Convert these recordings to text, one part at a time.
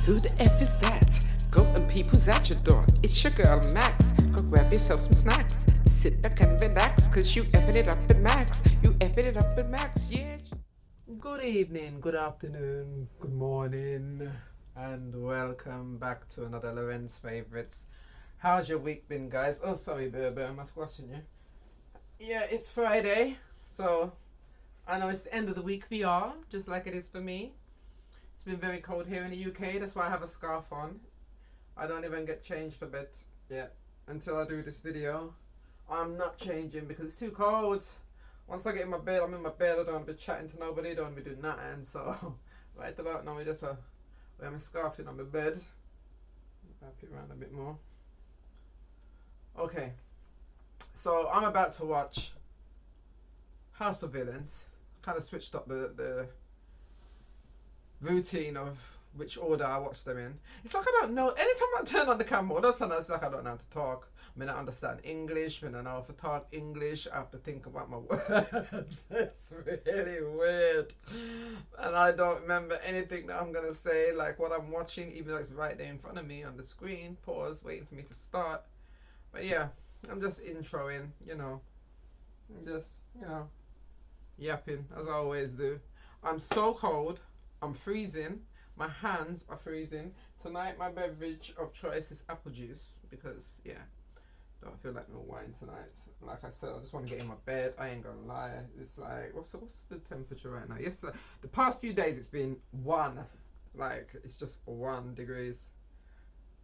Who the F is that? Go and peep who's at your door. It's your girl Max. Go grab yourself some snacks. Sit back and relax, cause you effing it up at Max. You effing it up at Max, yeah. Good evening, good afternoon, good morning, and welcome back to another Lorens Favorites. How's your week been, guys? Oh, sorry, baby, I'm squashing you. Yeah, it's Friday, so I know it's the end of the week for y'all, just like it is for me. It's been very cold here in the UK, that's why I have a scarf on. I don't even get changed for bed yet until I do this video. I'm not changing because it's too cold. Once I get in my bed, I'm in my bed. I don't want to be chatting to nobody. I don't want to be doing nothing. So right about now, I just wear my scarf in on my bed. Wrap it around a bit more. Okay, so I'm about to watch House of Villains. Kind of switched up the routine of which order I watch them in. It's like I don't know. Anytime I turn on the camera, all of a sudden it's like I don't know how to talk. I mean, I understand English. When I know how to talk English, I have to think about my words. It's really weird. And I don't remember anything that I'm going to say, like what I'm watching, even though it's right there in front of me on the screen. Pause, waiting for me to start. But yeah, I'm just introing, you know. I'm just, you know, yapping, as I always do. I'm so cold. I'm freezing. My hands are freezing. Tonight, my beverage of choice is apple juice because, yeah, don't feel like no wine tonight. Like I said, I just want to get in my bed. I ain't gonna lie. It's like, what's the temperature right now? Yesterday, the past few days, it's been 1. Like, it's just 1 degrees.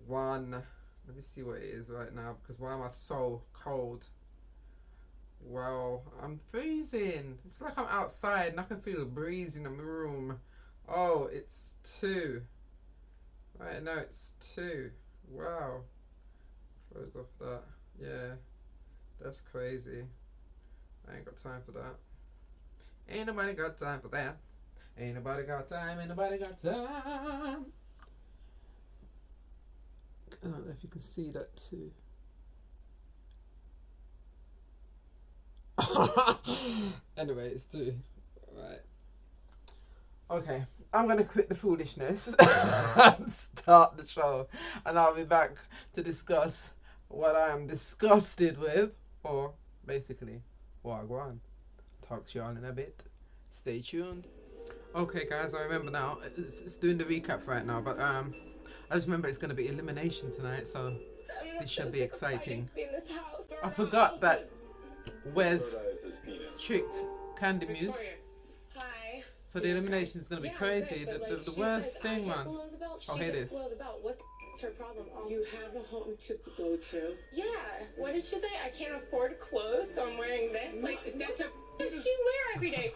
1. Let me see what it is right now because why am I so cold? Wow, I'm freezing. It's like I'm outside and I can feel a breeze in the room. Oh, it's 2. Right now it's 2. Wow. Close off that. Yeah. That's crazy. I ain't got time for that. Ain't nobody got time for that. Ain't nobody got time. Ain't nobody got time. I don't know if you can see that too. Anyway, it's 2. Right. Okay, I'm going to quit the foolishness and start the show. And I'll be back to discuss what I am disgusted with, or basically, what I want. Talk to you all in a bit. Stay tuned. Okay, guys, I remember now. It's doing the recap right now, but I just remember it's going to be elimination tonight, so this should be exciting. I forgot that Wes tricked Candy Muse. So the elimination is going to be crazy. The worst thing, man. Oh, here it is. What's her problem? You have a home to go to. Yeah. What did she say? I can't afford clothes, so I'm wearing this. Like, that's a... What does she wear every day?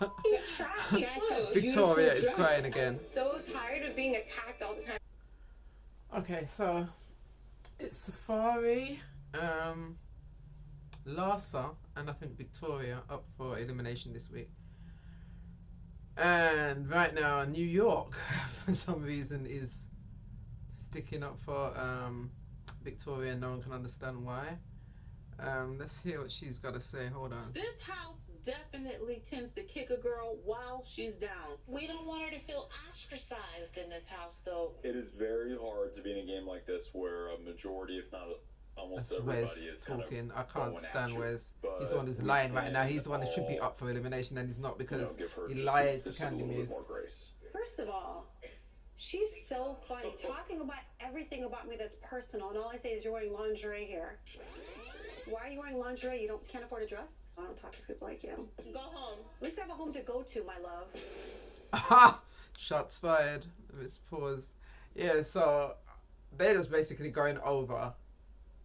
Trashy clothes. Victoria is crying again. I'm so tired of being attacked all the time. Okay, so it's Safari, Larsa, and I think Victoria up for elimination this week. And right now, New York, for some reason, is sticking up for Victoria. No one can understand why. Let's hear what she's got to say. Hold on. This house definitely tends to kick a girl while she's down. We don't want her to feel ostracized in this house, though. It is very hard to be in a game like this where a majority, if not almost That's everybody, Wes is talking. kind of I can't stand Wes. He's the one who's lying right now. He's the one that should be up for elimination, and he's not because he lied to Candy Muse. First of all, she's so funny, talking about everything about me that's personal, and all I say is you're wearing lingerie here. Why are you wearing lingerie? You can't afford a dress? I don't talk to people like you. Go home. At least I have a home to go to, my love. Aha! Shots fired. It's paused. Yeah, so they're just basically going over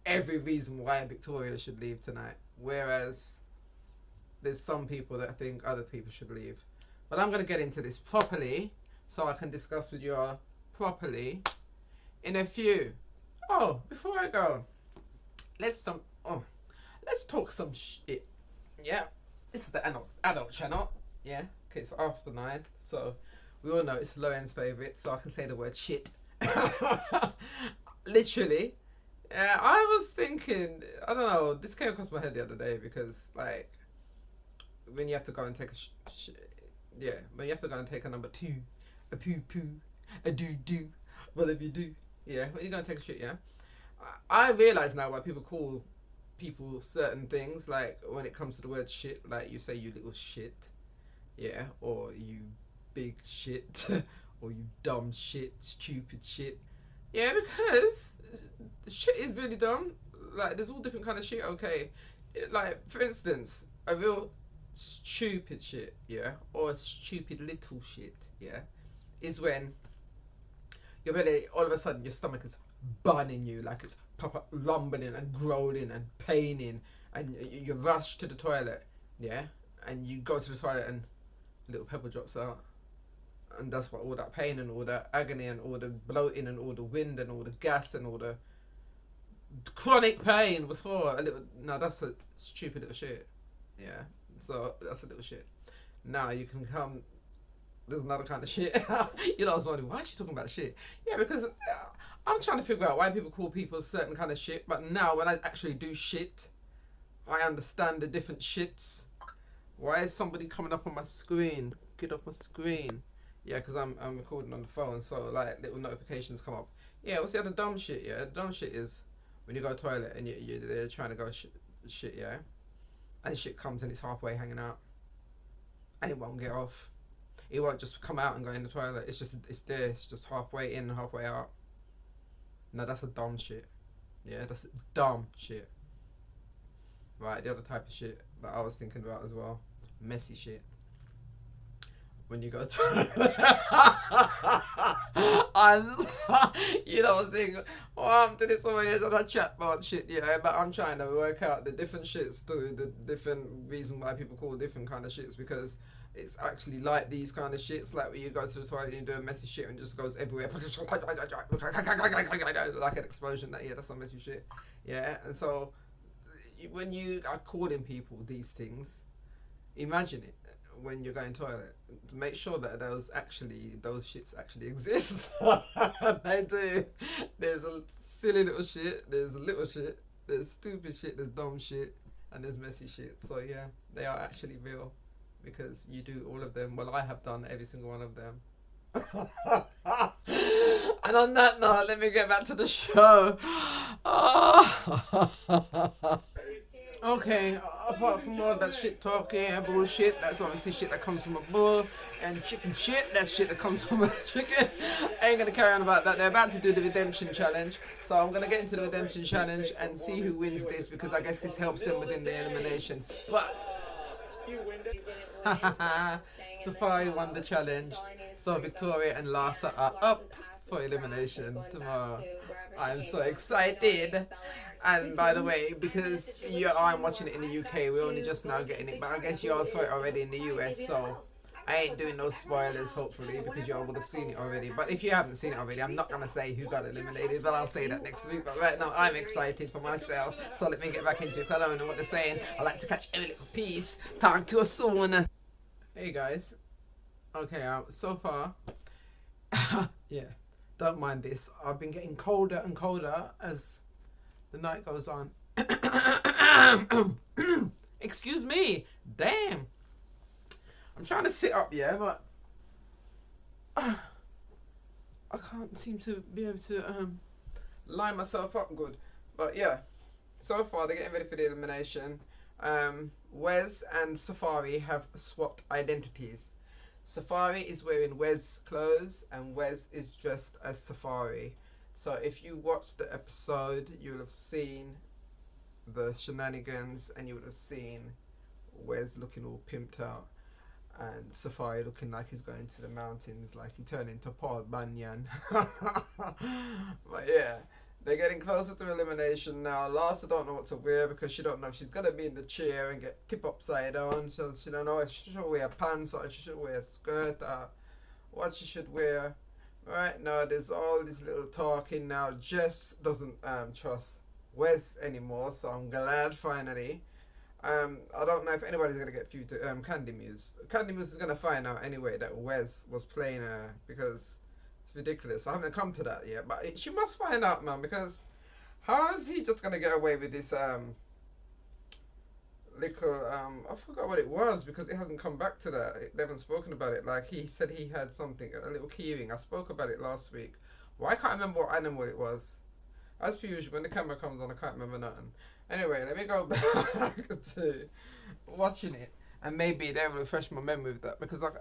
every reason why Victoria should leave tonight. Whereas there's some people that think other people should leave. But I'm going to get into this properly so I can discuss with you all properly in a few. Oh, before I go, let's talk some shit. Yeah, this is the adult channel. Yeah, okay, it's after 9, so we all know it's Lorens' favourite, so I can say the word shit. Literally. Yeah, I was thinking, I don't know, this came across my head the other day because, like, when you have to go and take when you have to go and take a number 2, a poo-poo, a doo-doo, Well, if you do, yeah, well, you're gonna take a shit, yeah. I realize now why people call people certain things, like when it comes to the word shit, like you say you little shit, yeah, or you big shit, or you dumb shit, stupid shit, yeah, because shit is really dumb. Like there's all different kind of shit. Okay, like for instance, a real stupid shit, yeah, or a stupid little shit, yeah, is when your belly all of a sudden your stomach is burning you, like it's proper rumbling and growling and paining, and you rush to the toilet, yeah, and you go to the toilet and a little pebble drops out, and that's what all that pain and all that agony and all the bloating and all the wind and all the gas and all the chronic pain was for a little. No, that's a stupid little shit, yeah. So that's a little shit. Now you can come. There's another kind of shit. You know, I was wondering, why is she talking about shit? Yeah, because I'm trying to figure out why people call people certain kind of shit. But now when I actually do shit, I understand the different shits. Why is somebody coming up on my screen? Get off my screen. Yeah, because I'm recording on the phone, so like little notifications come up. Yeah, what's the other dumb shit? Yeah, the dumb shit is when you go to the toilet and they're trying to go shit, yeah, and shit comes and it's halfway hanging out, and it won't get off. It won't just come out and go in the toilet. It's there. It's just halfway in, halfway out. No, that's a dumb shit. Yeah, that's dumb shit. Right, the other type of shit that I was thinking about as well, messy shit. When you go to you know what I'm saying? Oh, I'm to this one, it's a chat about shit, yeah, but I'm trying to work out the different shits to the different reason why people call different kind of shits, because it's actually like these kind of shits, like when you go to the toilet and you do a messy shit and just goes everywhere like an explosion. That, yeah, that's some messy shit, yeah. And so when you are calling people these things, imagine it when you're going to the toilet, make sure that those shits actually exist. They do. There's a silly little shit, there's a little shit, there's stupid shit, there's dumb shit, and there's messy shit. So yeah, they are actually real, because you do all of them. Well, I have done every single one of them. And on that note, let me get back to the show. Okay, apart from all that shit talking and bullshit, that's obviously shit that comes from a bull, and chicken shit, that's shit that comes from a chicken. I ain't gonna carry on about that. They're about to do the redemption challenge, so I'm gonna get into the redemption challenge and see who wins this, because I guess this helps them within the elimination spot. Safari won the challenge, so Victoria and Larsa are up for elimination tomorrow. I'm so excited. And by the way, because I'm watching it in the UK, we're only just now getting it, but I guess you all saw it already in the US, so I ain't doing no spoilers, hopefully, because y'all would have seen it already. But if you haven't seen it already, I'm not going to say who got eliminated, but I'll say that next week. But right now, I'm excited for myself, so let me get back into it, because I don't know what they're saying. I like to catch every little piece. Talk to you soon. Hey guys. Okay, so far, yeah, don't mind this. I've been getting colder and colder as the night goes on. Excuse me. Damn. I'm trying to sit up, yeah, but I can't seem to be able to line myself up good. But yeah, so far they're getting ready for the elimination. Wes and Safari have swapped identities. Safari is wearing Wes clothes and Wes is dressed as Safari. So if you watched the episode, you'll have seen the shenanigans, and you would have seen Wes looking all pimped out and Safari looking like he's going to the mountains, like he turned into Paul Bunyan. But yeah, they're getting closer to elimination now. Larsa don't know what to wear, because she don't know if she's going to be in the chair and get tipped upside down. So she don't know if she should wear pants or if she should wear a skirt or what she should wear. Right now, there's all this little talking now. Jess doesn't trust Wes anymore, so I'm glad finally. I don't know if anybody's gonna get through to Candy Muse. Candy Muse is gonna find out anyway that Wes was playing her, because it's ridiculous. I haven't come to that yet, but she must find out, man, because how is he just gonna get away with this little I forgot what it was, because it hasn't come back to that. They haven't spoken about it. Like he said he had something, a little keyring. I spoke about it last week, Well, I can't remember what animal it was. As per usual, when the camera comes on, I can't remember nothing. Anyway, let me go back to watching it, and maybe they will refresh my memory with that. Because like,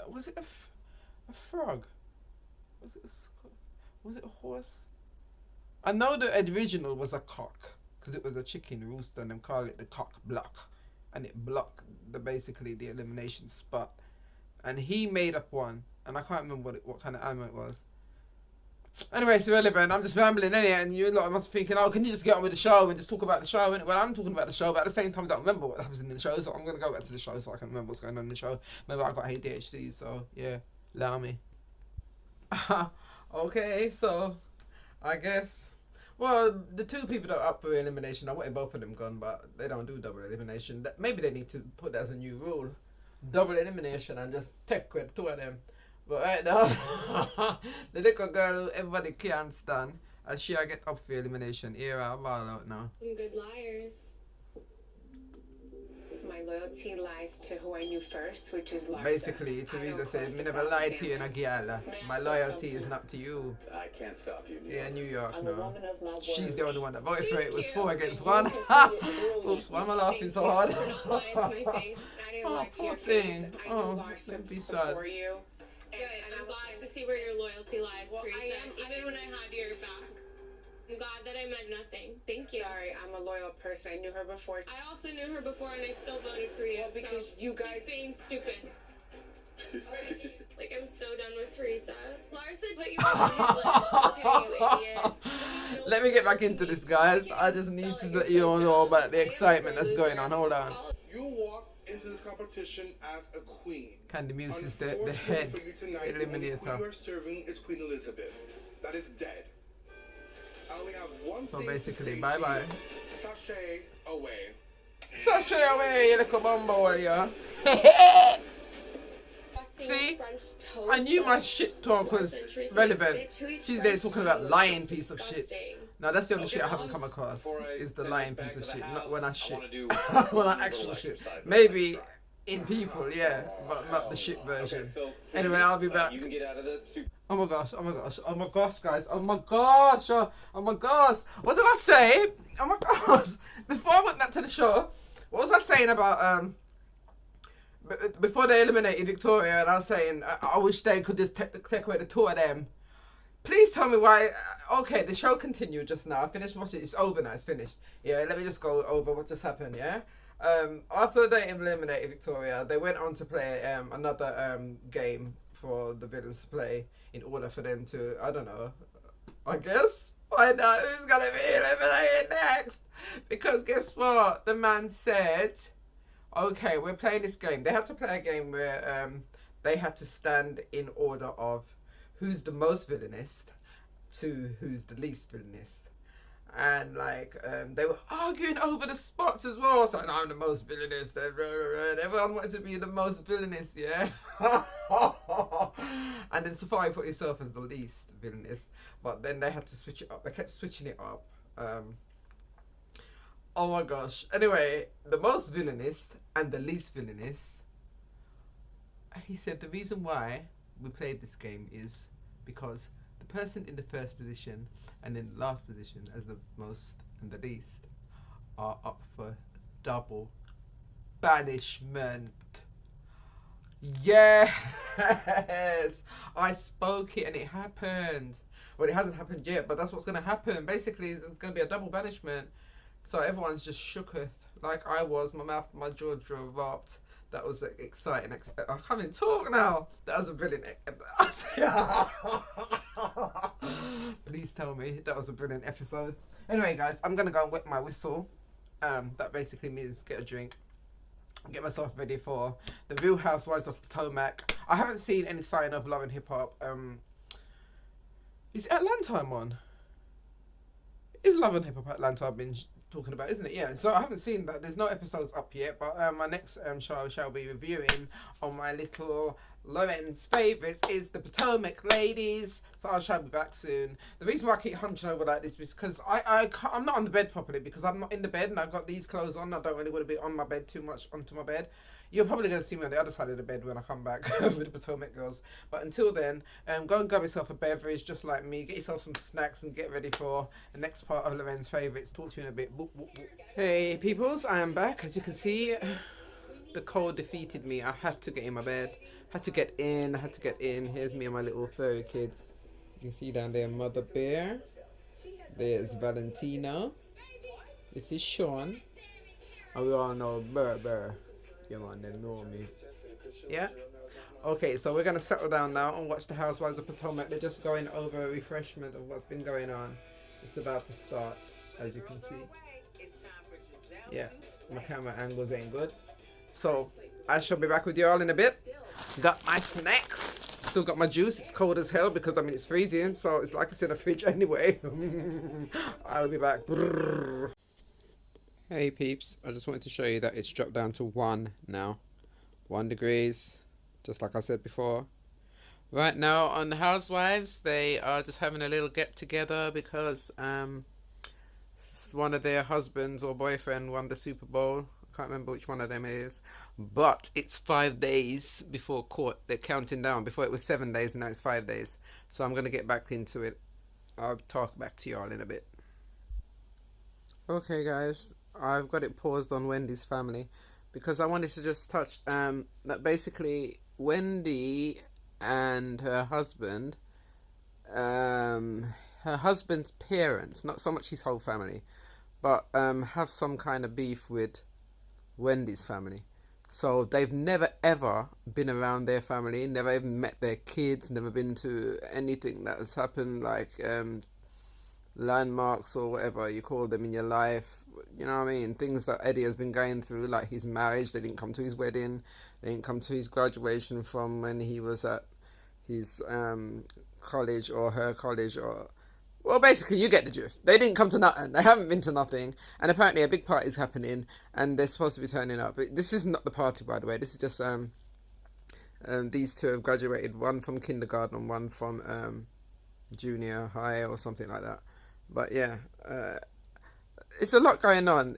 was it a frog? Was it a horse? I know the original was a cock, because it was a chicken rooster, and they call it the cock block, and it blocked basically the elimination spot. And he made up one, and I can't remember what kind of animal it was. Anyway, it's irrelevant. I'm just rambling in here, and you lot must be thinking, oh, can you just get on with the show and just talk about the show? And well, I'm talking about the show, but at the same time, I don't remember what happens in the show, so I'm going to go back to the show so I can remember what's going on in the show. Maybe I got ADHD, so yeah, allow me. Okay, so I guess, well, the two people that are up for elimination, I wanted both of them gone, but they don't do double elimination. Maybe they need to put that as a new rule. Double elimination and just take with two of them. But right now, the little girl who everybody can't stand, and she I get up for elimination. Here I'm all out now. Good liars. My loyalty lies to who I knew first, which is Larsa. Basically, Teresa says, me never lied to you, no girl. My loyalty is not to you. I can't stop you. Yeah, New York, I'm a no. woman of my She's word. the only one that voted for it. It was Thank 4 you. against You 1. completed brilliant. Oops, why am I laughing so hard? You're not lying to my face. I didn't Oh, lie to your poor face. thing. I knew Oh, Larsa don't be sad. before you. Good. And I'm glad to see where your loyalty lies, Well, Teresa. I am- Even when I had your back. I'm glad that I meant nothing. Thank you. Sorry, I'm a loyal person. I knew her before. I also knew her before and I still voted for you. Well, because so you keep guys- being stupid. Like, I'm so done with Teresa. Larsa put you on his list. Okay, you idiot. Let me get back into this, guys. I just need to let you all know about the excitement that's going on. Hold on. You walk into this competition as a queen. Candy Muse is the Unfortunately head for you tonight, the only queen eliminator. you are serving is Queen Elizabeth. That is dead. I only have one So thing basically, to say bye-bye. to you. Sashay away. Sashay away, you little bumbo, yeah. See? I knew my shit talk was relevant. She's there talking about lying piece of shit. Now that's the only shit I haven't come across, is the lying piece of shit, not when I shit. When I actually shit. Maybe in people, yeah, but not the shit version. Anyway, I'll be back. You can get out of the soup. Oh my gosh, oh my gosh, oh my gosh, guys, oh my gosh, oh my gosh. What did I say? Oh my gosh. Before I went back to the show, what was I saying about, before they eliminated Victoria, and I was saying, I wish they could just take away the two of them. Please tell me why. Okay, the show continued just now. I finished watching it. It's over now. It's finished. Yeah, let me just go over what just happened, yeah? After they eliminated Victoria, they went on to play another game for the villains to play in order for them to, I don't know, I guess, find out who's going to be eliminated next. Because guess what? The man said, okay, we're playing this game. They had to play a game where they had to stand in order of who's the most villainous to who's the least villainous. And like they were arguing over the spots as well. So I'm the most villainous. And everyone wanted to be the most villainous, yeah. And then Safari put himself as the least villainous. But then they had to switch it up. They kept switching it up. Oh my gosh. Anyway, the most villainous and the least villainous. He said the reason why we played this game is because the person in the first position and in the last position as the most and the least are up for double banishment. Yes, I spoke it and it happened. Well, it hasn't happened yet, but that's what's going to happen. Basically, it's going to be a double banishment. So everyone's just shooketh like I was. My mouth, my jaw dropped. That was exciting. I can't even talk now. That was a brilliant. Please tell me that was a brilliant episode. Anyway, guys, I'm gonna go and wet my whistle. That basically means get a drink, get myself ready for the Real Housewives of Potomac. I haven't seen any sign of Love and Hip Hop. Is Atlanta I'm on? Is Love and Hip Hop Atlanta I've been talking about, isn't it? Yeah, so I haven't seen that. There's no episodes up yet, but my next show I shall be reviewing on my little Lorens' favourites is the Potomac ladies. So I shall be back soon. The reason why I keep hunching over like this is because I'm not on the bed properly, because I'm not in the bed and I've got these clothes on. I don't really want to be on my bed too much onto my bed. You're probably going to see me on the other side of the bed when I come back with the Potomac girls. But until then, go and grab yourself a beverage just like me. Get yourself some snacks and get ready for the next part of Lorens' favourites. Talk to you in a bit. Boop, boop, boop. Hey peoples, I am back. As you can see, the cold defeated me. I had to get in my bed. Had to get in. Here's me and my little furry kids. You can see down there Mother Bear. There's Valentina. This is Sean. And we all know Burr. You man, they know me. Yeah? Okay, so we're going to settle down now and watch the Housewives of Potomac. They're just going over a refreshment of what's been going on. It's about to start, as you can see. Yeah, my camera angles ain't good. So, I shall be back with you all in a bit. Got my snacks. Still got my juice. It's cold as hell because, I mean, it's freezing. So, it's like it's in a fridge anyway. I'll be back. Brrr. Hey peeps, I just wanted to show you that it's dropped down to 1 now. 1 degrees, just like I said before. Right now on the Housewives, they are just having a little get together because one of their husbands or boyfriend won the Super Bowl. I can't remember which one of them it is. But it's 5 days before court. They're counting down. Before it was 7 days and now it's 5 days. So I'm going to get back into it. I'll talk back to you all in a bit. Okay guys. I've got it paused on Wendy's family because I wanted to just touch that basically Wendy and her husband's parents, not so much his whole family, but have some kind of beef with Wendy's family. So they've never ever been around their family, never even met their kids, never been to anything that has happened, like landmarks or whatever you call them in your life, you know what I mean, things that Eddie has been going through, like his marriage. They didn't come to his wedding, they didn't come to his graduation from when he was at his college or her college, or well, basically you get the gist. They didn't come to nothing, they haven't been to nothing, and apparently a big party is happening and they're supposed to be turning up. But this is not the party, by the way. This is just these two have graduated, one from kindergarten and one from junior high or something like that. But yeah, it's a lot going on.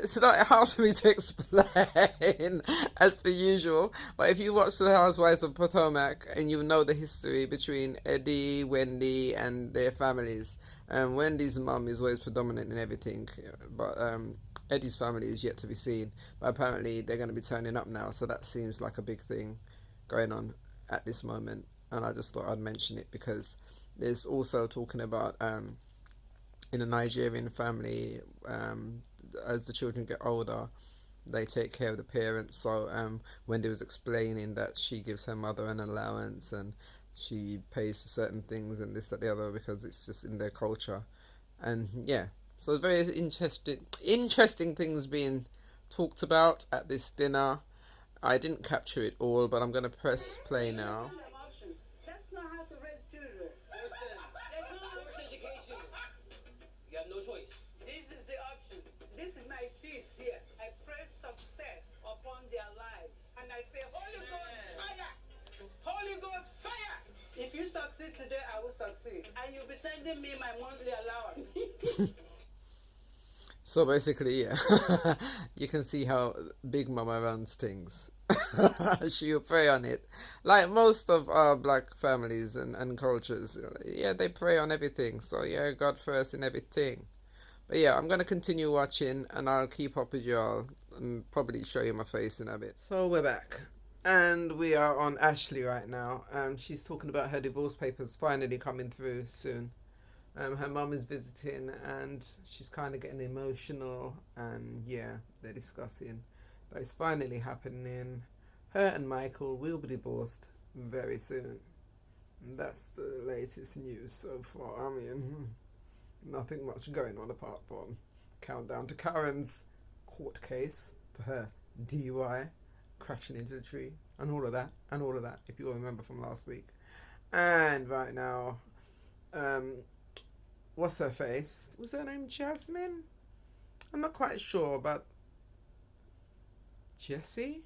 It's not hard for me to explain, as per usual. But if you watch the Housewives of Potomac and you know the history between Eddie, Wendy, and their families, Wendy's mum is always predominant in everything, but Eddie's family is yet to be seen. But apparently they're going to be turning up now, so that seems like a big thing going on at this moment. And I just thought I'd mention it because there's also talking about in a Nigerian family, as the children get older, they take care of the parents. So Wendy was explaining that she gives her mother an allowance and she pays for certain things and this, that, the other, because it's just in their culture. And yeah, so it's very interesting things being talked about at this dinner. I didn't capture it all, but I'm going to press play now. That's not how to raise children. Education. You have no choice. This is the option. This is my seeds here. I pray success upon their lives. And I say, Holy Ghost, fire! Holy Ghost, fire! If you succeed today, I will succeed. And you'll be sending me my monthly allowance. So basically, yeah, you can see how Big Mama runs things. She'll pray on it. Like most of our black families and cultures, yeah, they pray on everything. So yeah, God first in everything. But yeah, I'm going to continue watching and I'll keep up with y'all and probably show you my face in a bit. So we're back. And we are on Ashley right now. She's talking about her divorce papers finally coming through soon. Her mum is visiting and she's kind of getting emotional, and yeah, they're discussing that it's finally happening. Her and Michael will be divorced very soon. And that's the latest news so far. I mean, nothing much going on apart from countdown to Karen's court case for her DUI, crashing into the tree, and all of that, if you all remember from last week. And right now, what's her face? Was her name Jasmine? I'm not quite sure, but Jessie?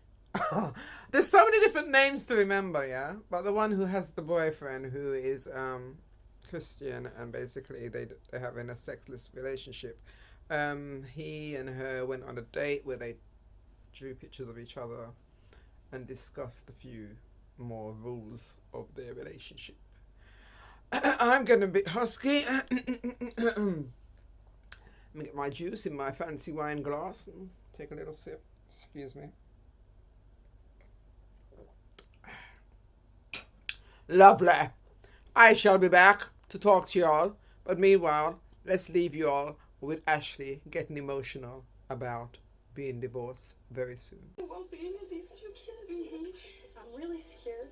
There's so many different names to remember, yeah? But the one who has the boyfriend who is Christian, and basically they're having a sexless relationship. He and her went on a date where they drew pictures of each other and discussed a few more rules of their relationship. I'm getting a bit husky. Let me get my juice in my fancy wine glass and take a little sip. Excuse me. Lovely. I shall be back to talk to y'all, but meanwhile, let's leave you all with Ashley getting emotional about being divorced very soon. Won't be any of these two kids. I'm really scared.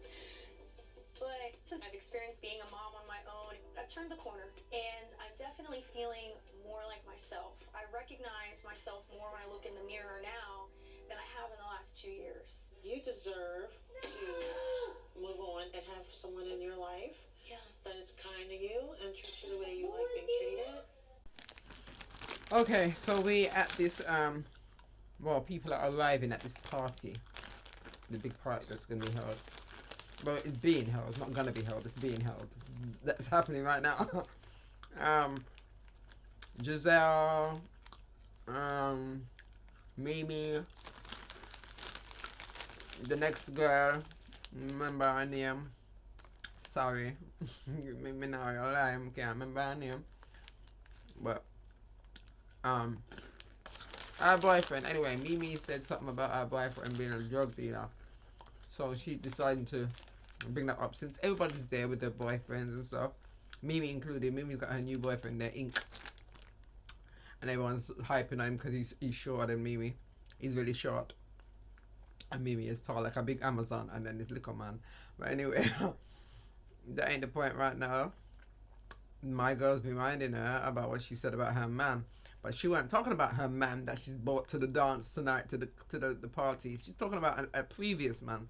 But since I've experienced being a mom on my own, I've turned the corner and I'm definitely feeling more like myself. I recognize myself more when I look in the mirror now than I have in the last 2 years. You deserve to move on and have someone in your life that is kind to you and treats you the way you like being treated. Okay, so we at this well, people are arriving at this party, the big party that's going to be held. Well, it's being held. It's not going to be held. It's being held. That's happening right now. Giselle, Mimi, the next girl. Remember her name? Sorry, me now I lie. I can't remember her name. But her boyfriend. Anyway, Mimi said something about her boyfriend being a drug dealer. So she decided to bring that up since everybody's there with their boyfriends and stuff. Mimi included. Mimi's got her new boyfriend there, Ink. And everyone's hyping on him because he's shorter than Mimi. He's really short. And Mimi is tall like a big Amazon, and then this little man. But anyway, that ain't the point right now. My girl's reminding her about what she said about her man. But she wasn't talking about her man that she's brought to the dance tonight, to the party. She's talking about a previous man.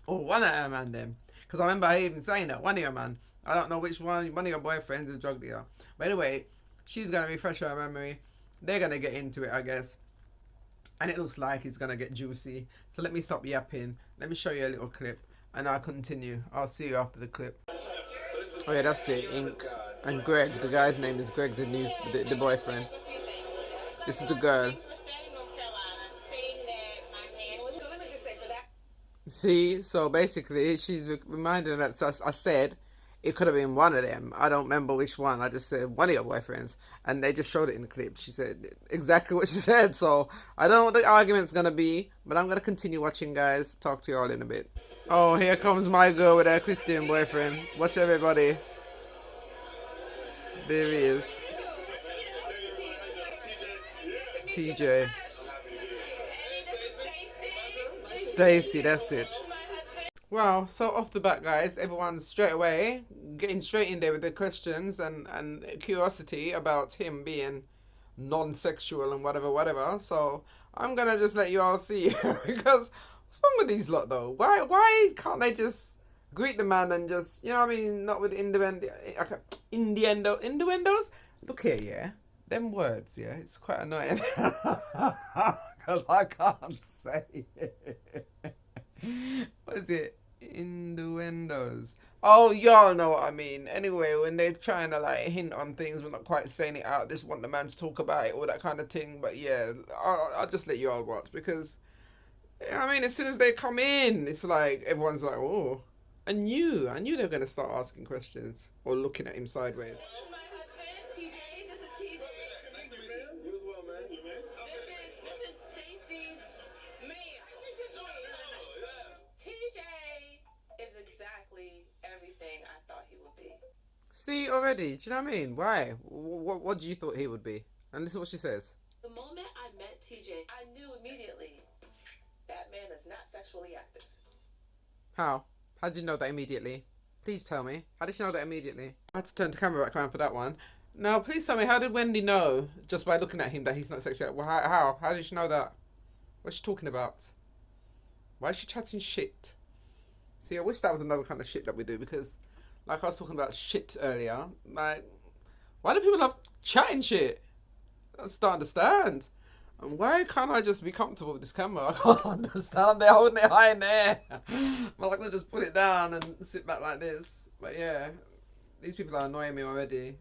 Or one of her man then. Because I remember her even saying that. One of your man. I don't know which one. One of your boyfriends is a drug dealer. But anyway, she's going to refresh her memory. They're going to get into it, I guess. And it looks like it's going to get juicy. So let me stop yapping. Let me show you a little clip. And I'll continue. I'll see you after the clip. Oh yeah, that's it. Ink. And Greg. The guy's name is Greg, the boyfriend. This is the girl. See, so basically, she's reminding that I said it could have been one of them. I don't remember which one. I just said one of your boyfriends, and they just showed it in the clip. She said exactly what she said. So I don't know what the argument's gonna be, but I'm gonna continue watching, guys. Talk to you all in a bit. Oh, here comes my girl with her Christian boyfriend. Watch everybody. There he is. TJ. Stacy, that's it. Well, so off the bat, guys, everyone's straight away getting straight in there with their questions and curiosity about him being non-sexual and whatever. So I'm gonna just let you all see because what's wrong with these lot though? Why can't they just greet the man and just, you know what I mean, not with innuendos? Look here, yeah, them words, yeah, it's quite annoying. Because I can't say it. What is it? Innuendos. Oh, y'all know what I mean. Anyway, when they're trying to like hint on things but not quite saying it out, just want the man to talk about it, all that kind of thing. But yeah, I'll just let you all watch because, I mean, as soon as they come in, it's like everyone's like, oh, I knew they were going to start asking questions or looking at him sideways. My husband, TJ. This is TJ. Nice to meet you. You as well, man. This is Stacy's man. TJ is exactly everything I thought he would be. See, already, do you know what I mean? Why? What do you thought he would be? And listen to what she says. The moment I met TJ, I knew immediately that man is not sexually active. How? How did you know that immediately? Please tell me. How did you know that immediately? I had to turn the camera back around for that one. Now, please tell me, how did Wendy know, just by looking at him, that he's not sexually active? Well, how? How did she know that? What's she talking about? Why is she chatting shit? See, I wish that was another kind of shit that we do, because, like I was talking about shit earlier, like, why do people love chatting shit? I just don't understand. Why can't I just be comfortable with this camera? I can't understand. They're holding it high in the air. Well, I could just put it down and sit back like this. But yeah, these people are annoying me already.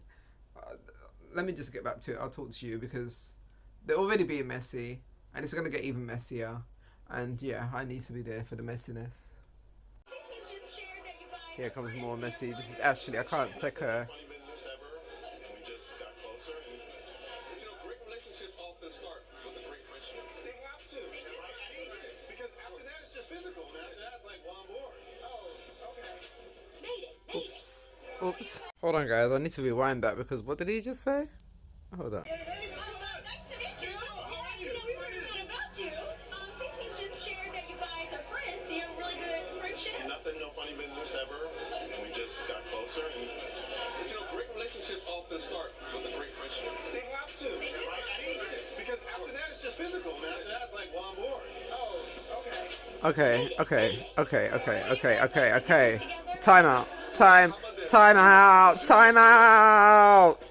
Let me just get back to it. I'll talk to you because they're already being messy and it's going to get even messier. And yeah, I need to be there for the messiness. Here comes more messy. This is actually, I can't take her. Start with a great friendship. They have to. Because after that, it's just physical. And after that, it's like one more. Oh, okay. Made it. Oops. Oops. Hold on, guys. I need to rewind that because what did he just say? Hold on. Nice to meet you. Yeah, we heard a lot about you. Cece's just shared that you guys are friends. You have a really good friendship. Nothing, no funny business ever. And we just got closer. And, great relationships often start with a great friendship. They have to. Because after that, it's just physical. And after that, it's like one more. Oh, Okay. Time out. Time out.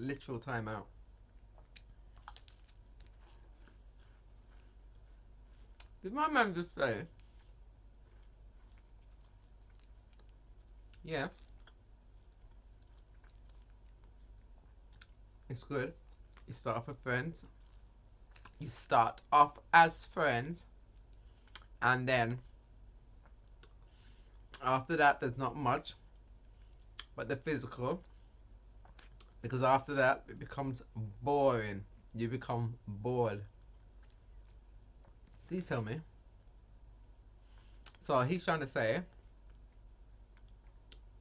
Literal timeout. Did my man just say? Yeah. It's good. You start off with friends. You start off as friends. And then after that there's not much. But the physical. Because after that, it becomes boring. You become bored. Please tell me. So he's trying to say,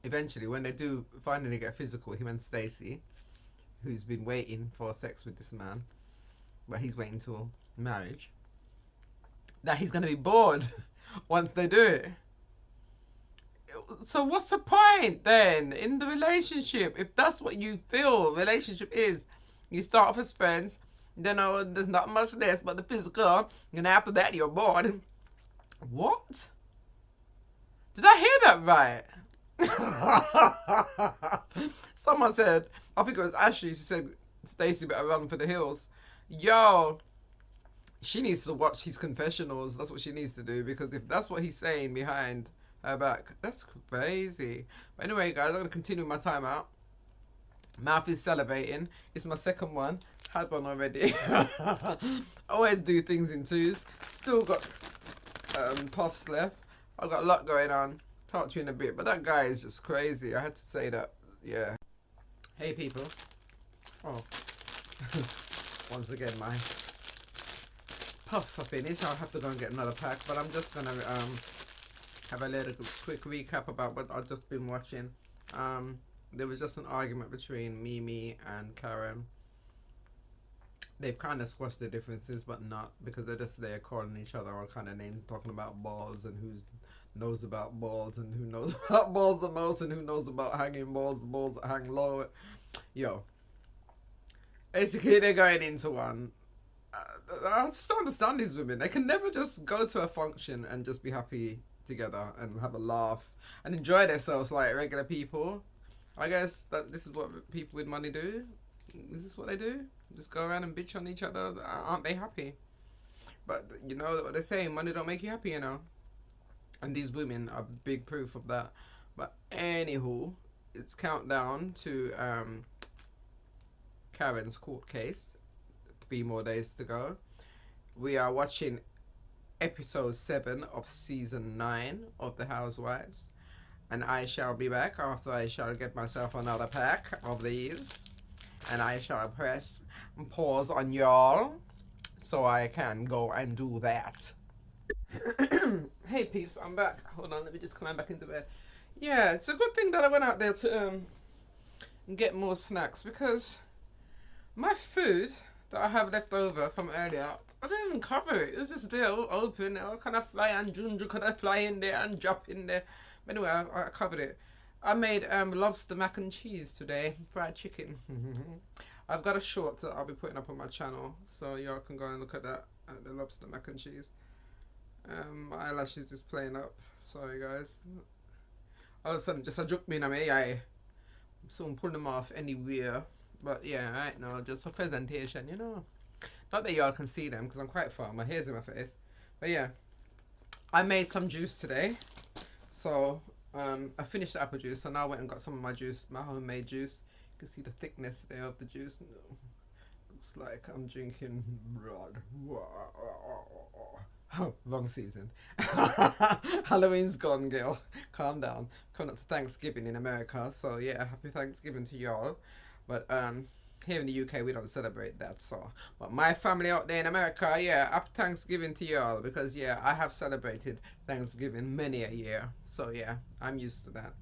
eventually, when they do finally get physical, him and Stacy, who's been waiting for sex with this man, but he's waiting till marriage, that he's going to be bored once they do it. So what's the point then in the relationship? If that's what you feel relationship is, you start off as friends, then there's not much less but the physical, and after that you're bored. What? Did I hear that right? Someone said, I think it was Ashley, she said Stacey better run for the hills. Yo, she needs to watch his confessionals. That's what she needs to do, because if that's what he's saying behind her back, that's crazy. But anyway, guys, I'm going to continue my timeout. Mouth is salivating. It's my second one. Had one already. Always do things in twos. Still got puffs left. I've got a lot going on. Talk to you in a bit. But that guy is just crazy. I had to say that. Yeah. Hey, people. Oh. Once again, my puffs are finished. I'll have to go and get another pack. But I'm just going to have a little quick recap about what I've just been watching. There was just an argument between Mimi and Karen. They've kind of squashed their differences, but not, because they're just there calling each other all kind of names, talking about balls and who knows about balls and who knows about balls the most and who knows about hanging balls, the balls that hang low. Yo, basically they're going into one. I just don't understand these women. They can never just go to a function and just be happy together and have a laugh and enjoy themselves like regular people. I guess that this is what people with money do. Is this what they do? Just go around and bitch on each other? Aren't they happy? But you know what they say, money don't make you happy, you know. And these women are big proof of that. But anywho, it's countdown to Karen's court case. 3 more days to go. We are watching episode 7 of season 9 of the Housewives. And I shall be back after I shall get myself another pack of these. And I shall press pause on y'all so I can go and do that. Hey peeps, I'm back. Hold on, let me just climb back into bed. yeah, it's a good thing that I went out there to get more snacks, because my food that I have left over from earlier, I didn't even cover it. It was just there all open. Oh, can I fly and Junju? Can I fly in there and drop in there? But anyway, I covered it. I made lobster mac and cheese today, fried chicken. I've got a short that I'll be putting up on my channel, so y'all can go and look at that, the lobster mac and cheese. My eyelashes is playing up. Sorry guys. All of a sudden, just a joke me in my eye. So I'm pulling them off anywhere. But yeah, right now, just for presentation, you know. Not that y'all can see them, because I'm quite far. My hair's in my face. But yeah, I made some juice today. So I finished the apple juice, so now I went and got some of my juice, my homemade juice. You can see the thickness there of the juice. Looks like I'm drinking blood. Wrong season. Halloween's gone, girl. Calm down. Coming up to Thanksgiving in America, so yeah, happy Thanksgiving to y'all. But here in the UK we don't celebrate that, so. But my family out there in America, yeah, happy Thanksgiving to y'all, because yeah, I have celebrated Thanksgiving many a year, so yeah, I'm used to that.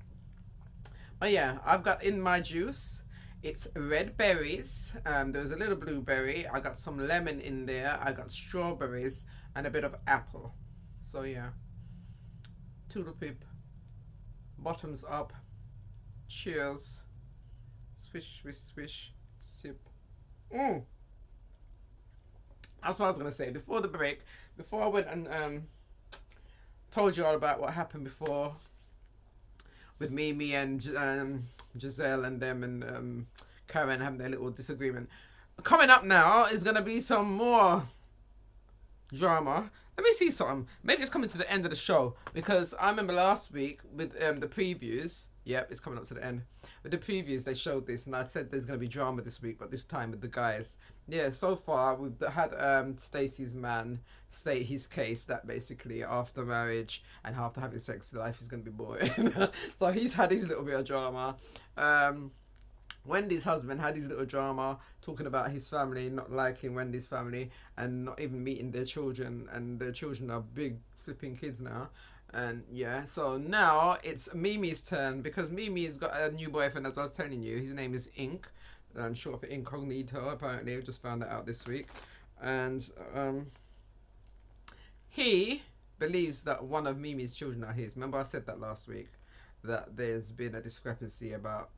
But yeah, I've got in my juice, it's red berries, there's a little blueberry, I got some lemon in there, I got strawberries, and a bit of apple. So yeah, toodle pip, bottoms up, cheers, swish, swish, swish, sip. That's what I was going to say before the break, before I went and told you all about what happened before with Mimi and Giselle and them and Karen having their little disagreement. Coming up now is going to be some more drama. Let me see something. Maybe it's coming to the end of the show, because I remember last week with the previews. Yep, it's coming up to the end. With the previews, they showed this, and I said there's going to be drama this week, but this time with the guys. Yeah, so far we've had Stacey's man state his case that basically after marriage and after having sex, life is going to be boring. So he's had his little bit of drama. Wendy's husband had his little drama talking about his family not liking Wendy's family and not even meeting their children, and their children are big flipping kids now. And yeah, so now it's Mimi's turn, because Mimi's got a new boyfriend, as I was telling you. His name is Ink, short for Incognito, apparently. I just found that out this week. And he believes that one of Mimi's children are his. Remember I said that last week, that there's been a discrepancy about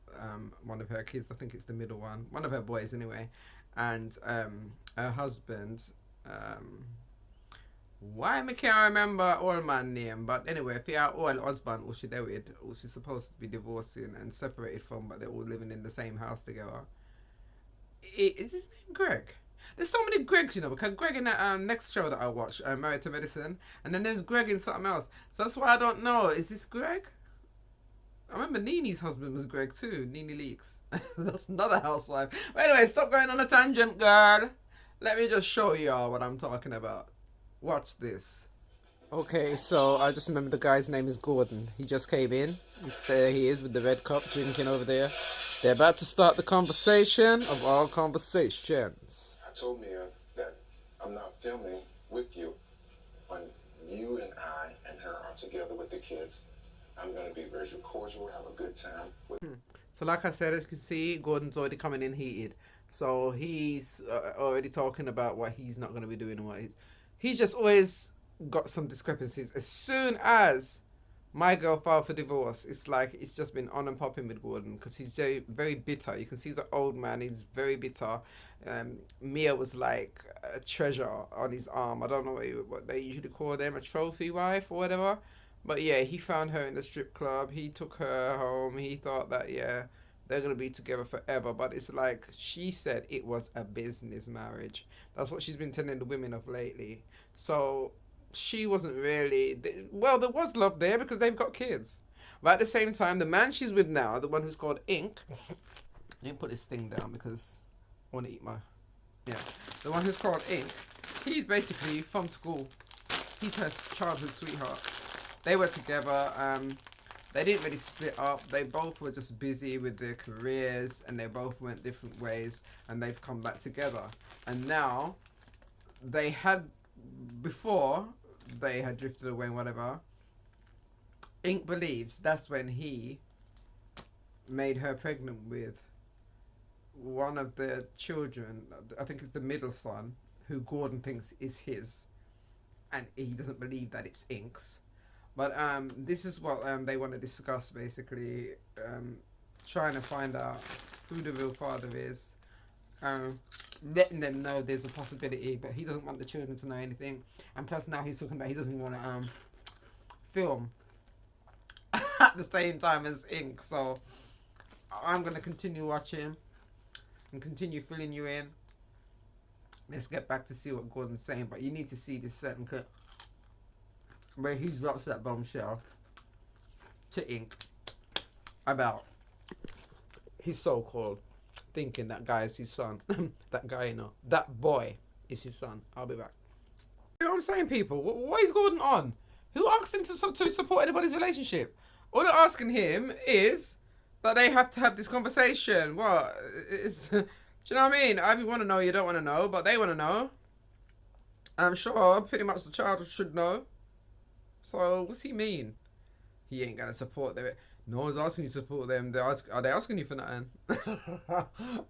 one of her kids. I think it's the middle one of her boys anyway. And her husband, why I can't remember all my name, but anyway, if you are all husband who she there with, who she's supposed to be divorcing and separated from, but they're all living in the same house together. Is his name Greg? There's so many Gregs, you know, because Greg in that next show that I watched, Married to Medicine, and then there's Greg in something else. So that's why I don't know. Is this Greg? I remember Nini's husband was Greg too, Nini Leaks. That's another housewife. But anyway, stop going on a tangent, girl. Let me just show y'all what I'm talking about. Watch this. Okay, so I just remember the guy's name is Gordon. He just came in. There he is with the red cup drinking over there. They're about to start the conversation of all conversations. I told Mia that I'm not filming with you when you and I and her are together with the kids. I'm going to be very cordial, have a good time. So like I said, as you can see, Gordon's already coming in heated. So he's already talking about what he's not going to be doing and what he's just always got some discrepancies. As soon as my girl filed for divorce, it's like it's just been on and popping with Gordon, because he's very, very bitter. You can see he's an old man. He's very bitter. Mia was like a treasure on his arm. I don't know what they usually call them, a trophy wife or whatever. But yeah, he found her in the strip club. He took her home. He thought that, yeah, they're going to be together forever. But it's like she said it was a business marriage. That's what she's been telling the women of lately. So she wasn't really... Well, there was love there because they've got kids. But at the same time, the man she's with now, the one who's called Ink... Let me put this thing down because I want to eat my... Yeah. The one who's called Ink, he's basically from school. He's her childhood sweetheart. They were together. They didn't really split up. They both were just busy with their careers, and they both went different ways, and they've come back together. And now, before they had drifted away and whatever, Ink believes that's when he made her pregnant with one of the children. I think it's the middle son, who Gordon thinks is his, and he doesn't believe that it's Ink's. But this is what they want to discuss, basically, trying to find out who the real father is, letting them know there's a possibility, but he doesn't want the children to know anything. And plus now he's talking about he doesn't want to film at the same time as Ink. So I'm going to continue watching and continue filling you in. Let's get back to see what Gordon's saying, but you need to see this certain clip where he drops that bombshell to Ink about his so-called thinking that guy is his son. That guy, no, that boy is his son. I'll be back. You know what I'm saying, people? What is Gordon on? Who asked him to support anybody's relationship? All they're asking him is that they have to have this conversation. What? Do you know what I mean? I either want to know, you don't want to know, but they want to know. I'm sure pretty much the child should know. So what's he mean? He ain't gonna support them. No one's asking you to support them. Are they asking you for nothing?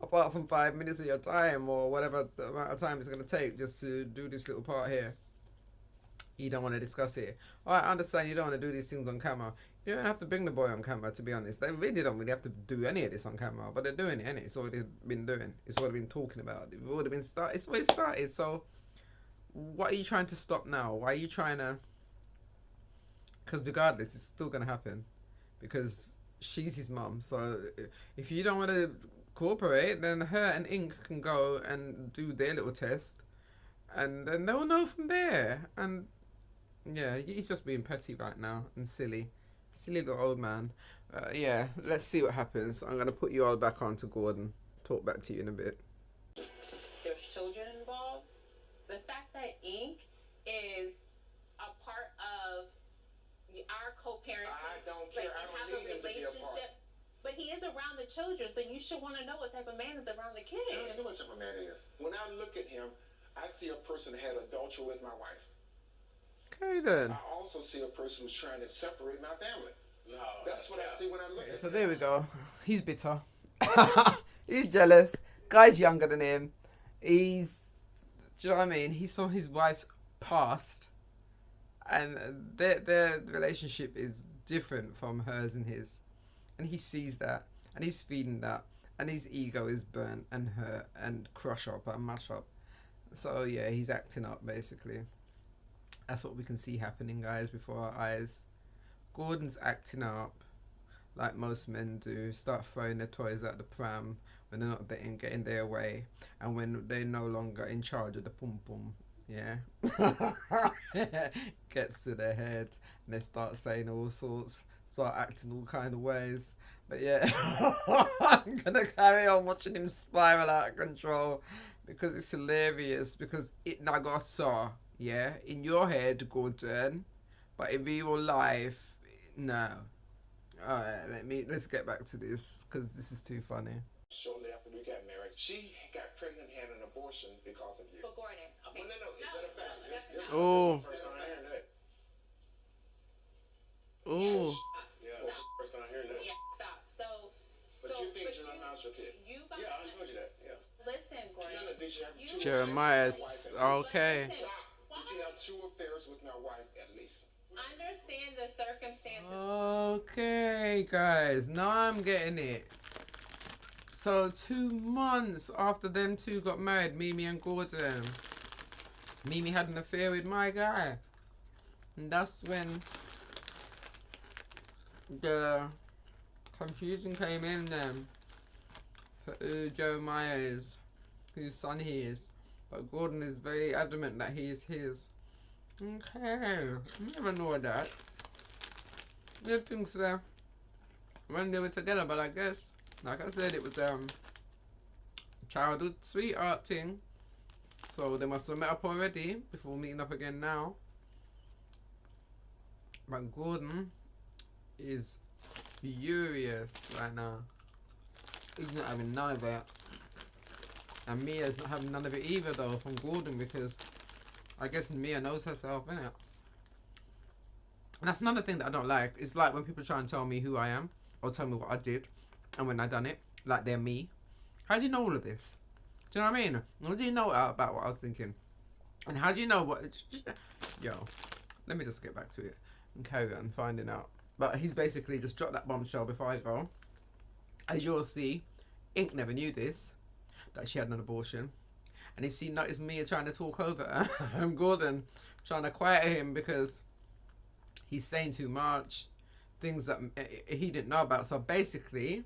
Apart from 5 minutes of your time or whatever the amount of time it's gonna take just to do this little part here. You don't want to discuss it. Alright, I understand you don't want to do these things on camera. You don't have to bring the boy on camera, to be honest. They really don't really have to do any of this on camera, but they're doing it, innit? It's already been doing. It's already been talking about. It's already been started. It's already started. So what are you trying to stop now? Why are you trying to? Because regardless, it's still gonna happen, because she's his mum. So if you don't want to cooperate, then her and Ink can go and do their little test, and then they'll know from there. And yeah, he's just being petty right now and silly little old man. Yeah, let's see what happens. I'm gonna put you all back on to Gordon. Talk back to you in a bit. There's children involved. The fact that Ink is a part of our co-parenting, I don't care. like, I don't have a need him to be a part. relationship, but he is around the children, so you should want to know what type of man is around the kids. I don't know what type of man he is. When I look at him, I see a person that had adultery with my wife. Okay then. I also see a person who's trying to separate my family. No, that's what I see when I look at him. So there we go. He's bitter. He's jealous. Guy's younger than him. Do you know what I mean? He's from his wife's past, and their relationship is different from hers and his, and he sees that, and he's feeding that, and his ego is burnt and hurt and crush up and mash up. So yeah, he's acting up basically. That's what we can see happening, guys, before our eyes. Gordon's acting up like most men do. Start throwing their toys at the pram when they're not getting their way, and when they're no longer in charge of the pum pum. Yeah. Gets to their head and they start saying all sorts, start acting all kind of ways. But yeah, I'm gonna carry on watching him spiral out of control because it's hilarious, because it naga saw, yeah, in your head, Gordon, but in real life, no. Alright, let's get back to this, because this is too funny. Shortly after we got married, she got pregnant and had an abortion because of you. But Gordon, okay. Well, no, is that a fact? This Oh. is the first time I'm hearing that. Ooh. Yeah, this is the first time I'm hearing that. Yeah, stop. But you think Jeremiah's your kid? You got Yeah, I told you that. Yeah. Listen, Gordon. None of these you have two Jeremiah's affairs with my wife at least. okay. Listen, Did you have 2 affairs with my wife at least? understand the circumstances. Okay, guys, now I'm getting it. So 2 months after them two got married, Mimi and Gordon, Mimi had an affair with my guy, and that's when the confusion came in then for who Jeremiah is, whose son he is. But Gordon is very adamant that he is his. Okay, never know that. You think so? When they were together, but I guess, like I said, it was childhood sweetheart thing. So they must have met up already before meeting up again now. But Gordon is furious right now. He's not having none of it. And Mia's not having none of it either though from Gordon, because I guess Mia knows herself, innit? And that's another thing that I don't like. It's like when people try and tell me who I am or tell me what I did and when I done it, like they're me. How do you know all of this? Do you know what I mean? What do you know about what I was thinking? And how do you know what... Yo, let me just get back to it and carry on finding out. But he's basically just dropped that bombshell before I go. As you'll see, Ink never knew this, that she had an abortion. And he noticed me trying to talk over Gordon, trying to quiet him because he's saying too much, things that he didn't know about. So basically,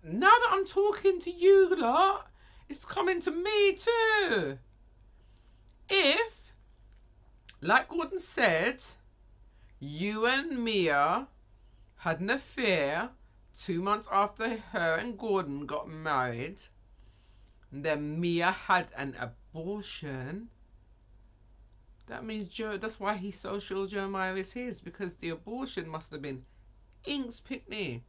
now that I'm talking to you lot, it's coming to me too. If, like Gordon said, you and Mia had an affair 2 months after her and Gordon got married, and then Mia had an abortion, that means that's why he's so sure Jeremiah is his, because the abortion must have been Ink's pickney.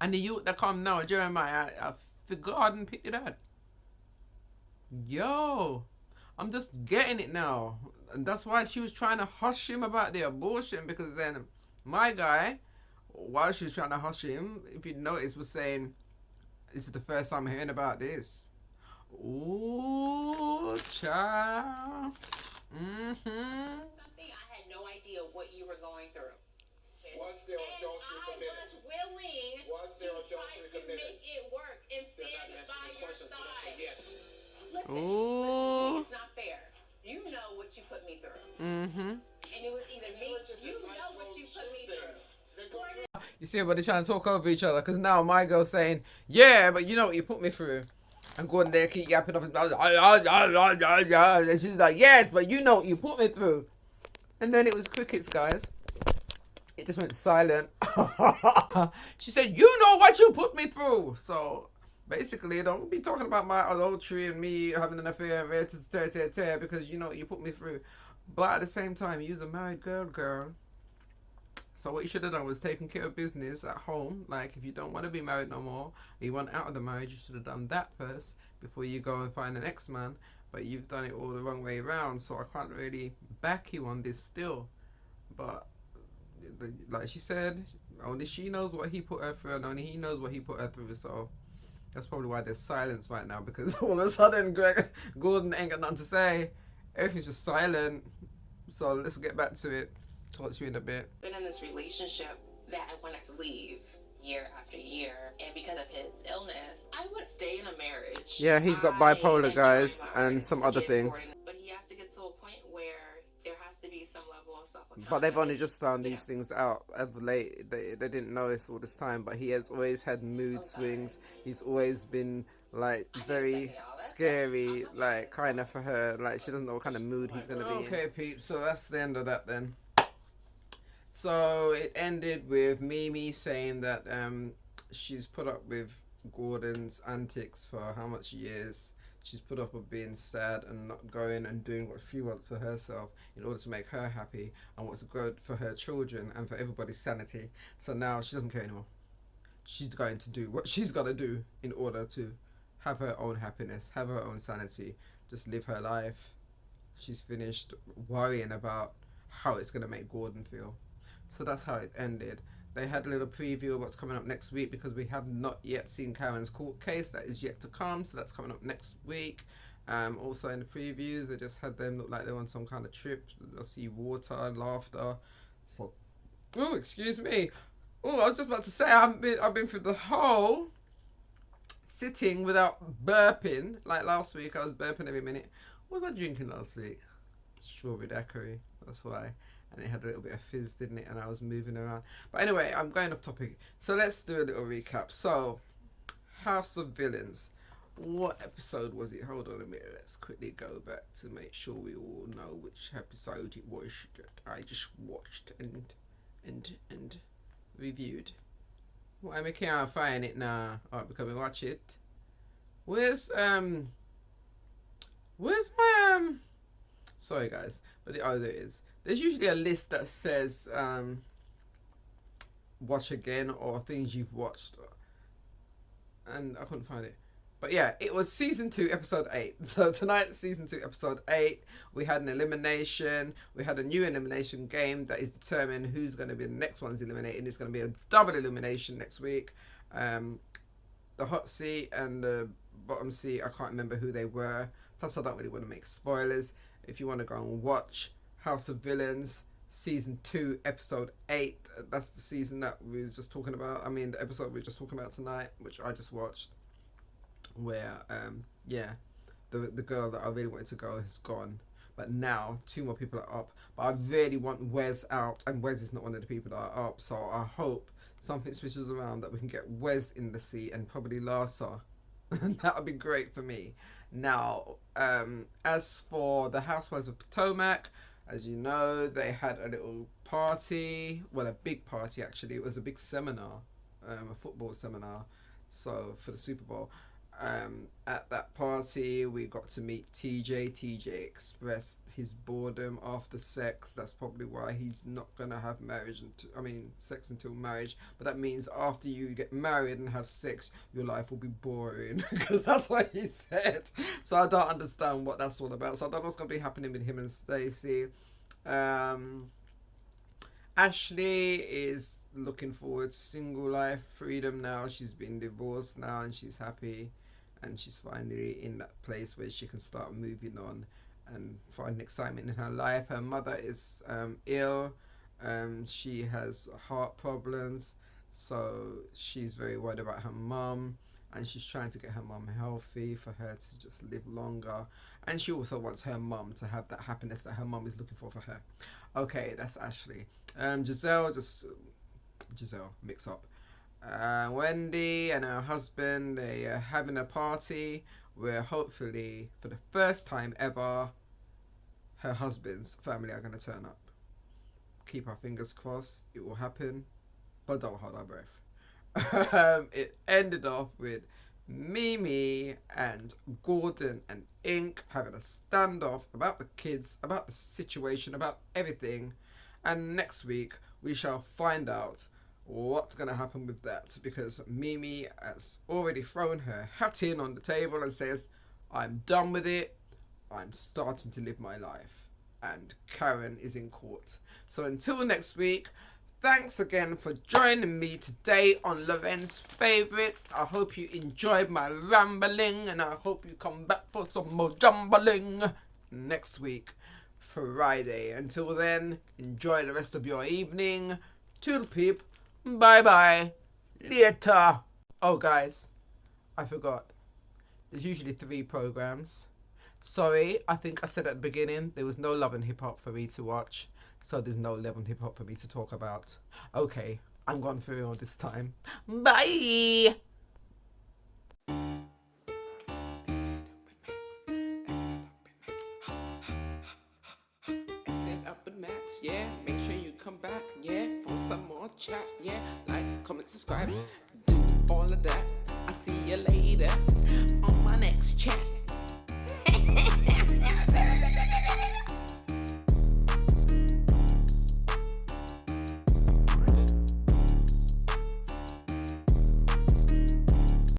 And the youth that come now, Jeremiah, I forgot and picked it up. Yo, I'm just getting it now. And that's why she was trying to hush him about the abortion, because then my guy, while she was trying to hush him, if you notice, was saying, this is the first time I'm hearing about this. Ooh, child. Something I had no idea what you were going through. Was there adultery committed? I was willing to try to make it work and stand by your side. Yes. Listen, Ooh. it's not fair. You know what you put me through. Mm-hmm. And it was either me, you know what you put me through. You see, but they're trying to talk over each other, because now my girl's saying, yeah, but you know what you put me through. And Gordon there keep yapping off his mouth. And she's like, yes, but you know what you put me through. And then it was crickets, guys. It just went silent. She said, you know what you put me through. So basically, don't be talking about my adultery and me having an affair because you know what you put me through. But at the same time, you're a married girl. So what you should have done was taken care of business at home. Like, if you don't want to be married no more, or you want out of the marriage, you should have done that first before you go and find an ex-man. But you've done it all the wrong way around, so I can't really back you on this still. But like she said, only she knows what he put her through, and only he knows what he put her through. So that's probably why there's silence right now, because all of a sudden Gordon ain't got nothing to say. Everything's just silent. So let's get back to it. Talk to you in a bit. Been in this relationship that I wanted to leave year after year, and because of his illness, I would stay in a marriage. Yeah, he's got bipolar, guys, and some other things. But he has to get to a point where there has to be some level of self-accountability. But they've only just found these things out of late. They didn't know this all this time, but he has always had mood swings. He's always been like very scary, like kind of for her. Like she doesn't know what kind of mood he's gonna be in. Okay, peeps. So that's the end of that then. So it ended with Mimi saying that she's put up with Gordon's antics for how much years. She's put up with being sad and not going and doing what she wants for herself in order to make her happy and what's good for her children and for everybody's sanity. So now she doesn't care anymore. She's going to do what she's got to do in order to have her own happiness, have her own sanity, just live her life. She's finished worrying about how it's going to make Gordon feel. So that's how it ended. They had a little preview of what's coming up next week, because we have not yet seen Karen's court case. That is yet to come, so that's coming up next week. Also in the previews, they just had them look like they're on some kind of trip. They'll see water and laughter. So, oh, excuse me. Oh, I was just about to say, I've been through the whole sitting without burping. Like last week, I was burping every minute. What was I drinking last week? Strawberry daiquiri. That's why. And it had a little bit of fizz, didn't it? And I was moving around. But anyway, I'm going off topic. So let's do a little recap. So, House of Villains. What episode was it? Hold on a minute. Let's quickly go back to make sure we all know which episode it was that I just watched and reviewed. Why I can't find it now? Alright, because we watch it. Where's my sorry guys, but there it is. There's usually a list that says watch again or things you've watched, and I couldn't find it. But yeah, it was season 2, episode 8. So tonight, season 2, episode 8, we had an elimination. We had a new elimination game that is determining who's going to be the next one's eliminated. It's going to be a double elimination next week. The hot seat and the bottom seat, I can't remember who they were. Plus, I don't really want to make spoilers. If you want to go and watch House of Villains, season 2, episode 8, that's the season that we were just talking about. I mean, the episode we were just talking about tonight, which I just watched. Where the girl that I really wanted to go has gone, but now 2 more people are up. But I really want Wes out, and Wes is not one of the people that are up, so I hope something switches around that we can get Wes in the seat and probably Larsa. That would be great for me. Now, as for the Housewives of Potomac, as you know, they had a little party, well, a big party actually. It was a big seminar, a football seminar, so for the Super Bowl. At that party, we got to meet TJ. TJ expressed his boredom after sex. That's probably why he's not gonna have sex until marriage. But that means after you get married and have sex, your life will be boring, because that's what he said. So I don't understand what that's all about. So I don't know what's gonna be happening with him and Stacey. Ashley is looking forward to single life freedom now. She's been divorced now and she's happy, and she's finally in that place where she can start moving on and find excitement in her life. Her mother is ill. She has heart problems, so she's very worried about her mum, and she's trying to get her mum healthy for her to just live longer. And she also wants her mum to have that happiness that her mum is looking for her. Okay, that's Ashley. Giselle, mix up. Wendy and her husband, they are having a party where hopefully for the first time ever her husband's family are going to turn up. Keep our fingers crossed it will happen, but don't hold our breath. It ended off with Mimi and Gordon and Ink having a standoff about the kids, about the situation, about everything, and next week we shall find out what's going to happen with that, because Mimi has already thrown her hat in on the table and says, I'm done with it, I'm starting to live my life, and Karen is in court. So until next week, thanks again for joining me today on Lorens Favourites. I hope you enjoyed my rambling, and I hope you come back for some more jumbling next week, Friday. Until then, enjoy the rest of your evening. Toodle peep. Bye bye. Later. Oh guys, I forgot. There's usually 3 programs. Sorry, I think I said at the beginning there was no Love and Hip Hop for me to watch, so there's no Love and Hip Hop for me to talk about. Okay, I'm gone through all this time. Bye. Yeah, make sure you come back, yeah, for some more chat, yeah, like, comment, subscribe, do all of that.